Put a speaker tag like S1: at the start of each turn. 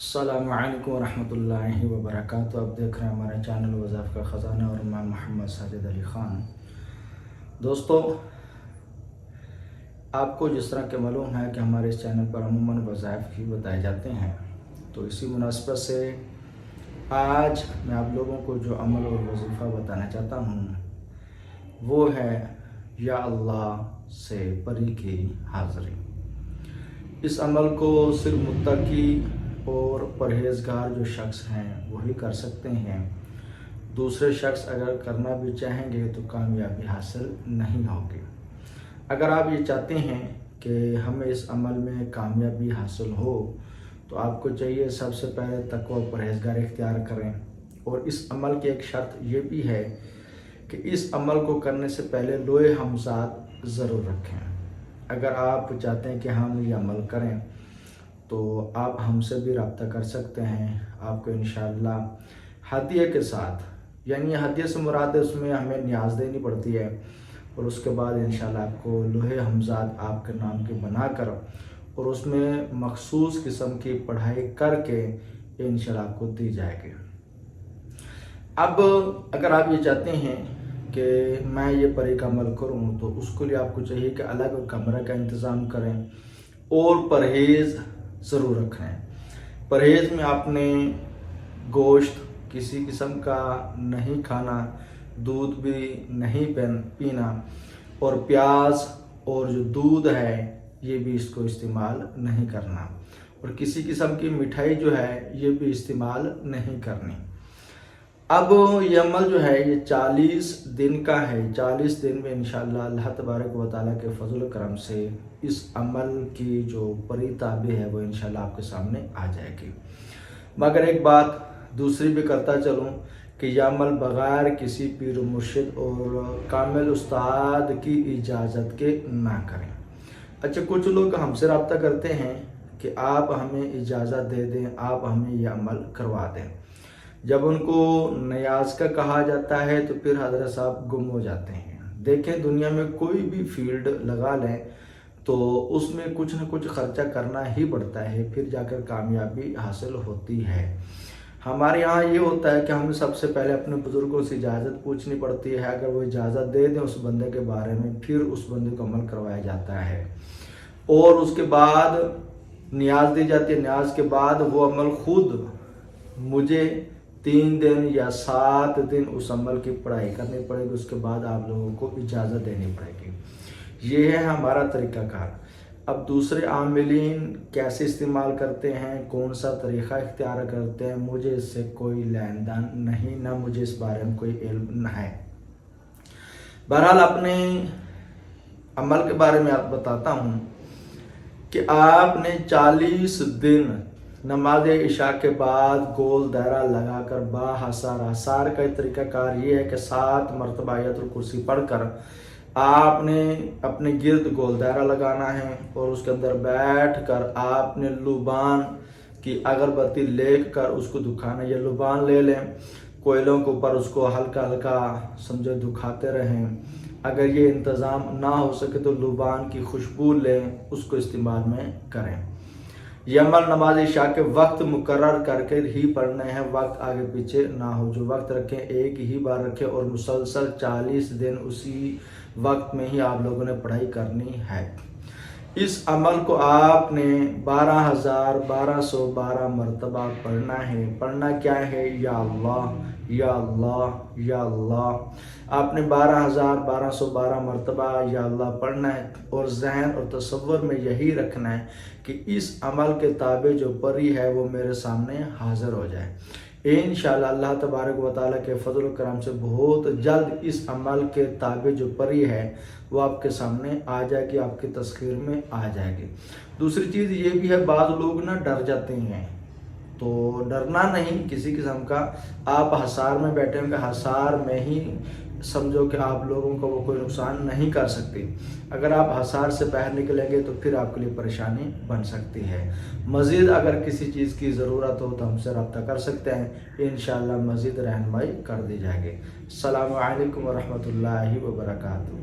S1: السلام علیکم ورحمۃ اللہ وبرکاتہ۔ آپ دیکھ رہے ہیں ہمارے چینل وظائف کا خزانہ اور میں محمد ساجد علی خان۔ دوستو، آپ کو جس طرح کہ معلوم ہے کہ ہمارے اس چینل پر عموماً وظائف ہی بتائے جاتے ہیں، تو اسی مناسبت سے آج میں آپ لوگوں کو جو عمل اور وظیفہ بتانا چاہتا ہوں وہ ہے یا اللہ سے پری کی حاضری۔ اس عمل کو صرف متقی اور پرہیزگار جو شخص ہیں وہی کر سکتے ہیں۔ دوسرے شخص اگر کرنا بھی چاہیں گے تو کامیابی حاصل نہیں ہوگی۔ اگر آپ یہ چاہتے ہیں کہ ہمیں اس عمل میں کامیابی حاصل ہو تو آپ کو چاہیے سب سے پہلے تقوی و پرہیزگار اختیار کریں، اور اس عمل کی ایک شرط یہ بھی ہے کہ اس عمل کو کرنے سے پہلے لوح ہمزاد ضرور رکھیں۔ اگر آپ چاہتے ہیں کہ ہم یہ عمل کریں تو آپ ہم سے بھی رابطہ کر سکتے ہیں۔ آپ کو انشاءاللہ ہدیے کے ساتھ، یعنی ہدیے سے مراد ہے اس میں ہمیں نیاز دینی پڑتی ہے، اور اس کے بعد انشاءاللہ آپ کو لوح ہمزاد آپ کے نام کی بنا کر اور اس میں مخصوص قسم کی پڑھائی کر کے انشاءاللہ آپ کو دی جائے گی۔ اب اگر آپ یہ چاہتے ہیں کہ میں یہ پری کا عمل کروں تو اس کے لیے آپ کو چاہیے کہ الگ کمرے کا انتظام کریں اور پرہیز ضرور رکھیں۔ پرہیز میں آپ نے گوشت کسی قسم کا نہیں کھانا، دودھ بھی نہیں پینا، اور پیاز اور جو دودھ ہے یہ بھی اس کو استعمال نہیں کرنا، اور کسی قسم کی مٹھائی جو ہے یہ بھی استعمال نہیں کرنی۔ اب یہ عمل جو ہے یہ 40 دن کا ہے۔ 40 دن میں انشاءاللہ اللہ تبارک و تعالیٰ کے فضل و کرم سے اس عمل کی جو پری تعبیر ہے وہ انشاءاللہ آپ کے سامنے آ جائے گی۔ مگر ایک بات دوسری بھی کرتا چلوں کہ یہ عمل بغیر کسی پیر و مرشد اور کامل استاد کی اجازت کے نہ کریں۔ اچھا، کچھ لوگ ہم سے رابطہ کرتے ہیں کہ آپ ہمیں اجازت دے دیں، آپ ہمیں یہ عمل کروا دیں۔ جب ان کو نیاز کا کہا جاتا ہے تو پھر حضرت صاحب گم ہو جاتے ہیں۔ دیکھیں، دنیا میں کوئی بھی فیلڈ لگا لیں تو اس میں کچھ نہ کچھ خرچہ کرنا ہی پڑتا ہے، پھر جا کر کامیابی حاصل ہوتی ہے۔ ہمارے یہاں یہ ہوتا ہے کہ ہمیں سب سے پہلے اپنے بزرگوں سے اجازت پوچھنی پڑتی ہے۔ اگر وہ اجازت دے دیں اس بندے کے بارے میں، پھر اس بندے کو عمل کروایا جاتا ہے، اور اس کے بعد نیاز دی جاتی ہے۔ نیاز کے بعد وہ عمل خود مجھے 3 دن یا 7 دن اس عمل کی پڑھائی کرنی پڑے گی، اس کے بعد آپ لوگوں کو اجازت دینی پڑے گی۔ یہ ہے ہمارا طریقہ کار۔ اب دوسرے عاملین کیسے استعمال کرتے ہیں، کون سا طریقہ اختیار کرتے ہیں، مجھے اس سے کوئی لین دین نہیں، نہ مجھے اس بارے میں کوئی علم نہ ہے۔ بہرحال اپنے عمل کے بارے میں آپ بتاتا ہوں کہ آپ نے 40 دن نماز عشاء کے بعد گول دائرہ لگا کر حصار کا طریقہ کار یہ ہے کہ 7 مرتبہ آیت الکرسی پڑھ کر آپ نے اپنے گرد گول دائرہ لگانا ہے، اور اس کے اندر بیٹھ کر آپ نے لبان کی اگربتی لے کر اس کو دکھانا۔ یہ لبان لے لیں، کوئلوں کے اوپر اس کو ہلکا ہلکا سمجھے دکھاتے رہیں۔ اگر یہ انتظام نہ ہو سکے تو لبان کی خوشبو لیں، اس کو استعمال میں کریں۔ یہ عمل نماز عشاء کے وقت مقرر کر کے ہی پڑھنے ہیں، وقت آگے پیچھے نہ ہو۔ جو وقت رکھیں ایک ہی بار رکھیں، اور مسلسل 40 دن اسی وقت میں ہی آپ لوگوں نے پڑھائی کرنی ہے۔ اس عمل کو آپ نے 12,1212 مرتبہ پڑھنا ہے۔ پڑھنا کیا ہے؟ یا اللہ یا اللہ یا اللہ۔ آپ نے 12,1212 مرتبہ یا اللہ پڑھنا ہے، اور ذہن اور تصور میں یہی رکھنا ہے کہ اس عمل کے تابع جو پری ہے وہ میرے سامنے حاضر ہو جائے۔ انشاءاللہ اللہ تبارک و تعالیٰ کے فضل و کرم سے بہت جلد اس عمل کے تابع جو پری ہے وہ آپ کے سامنے آ جائے گی، آپ کی تسخیر میں آ جائے گی۔ دوسری چیز یہ بھی ہے، بعض لوگ ڈر جاتے ہیں، تو ڈرنا نہیں کسی قسم کا۔ آپ حصار میں بیٹھے ہوں گے، حصار میں ہی سمجھو کہ آپ لوگوں کو وہ کوئی نقصان نہیں کر سکتی۔ اگر آپ حصار سے باہر نکلیں گے تو پھر آپ کے لیے پریشانی بن سکتی ہے۔ مزید اگر کسی چیز کی ضرورت ہو تو ہم سے رابطہ کر سکتے ہیں، انشاءاللہ مزید رہنمائی کر دی جائے گی۔ السلام علیکم ورحمۃ اللہ وبرکاتہ۔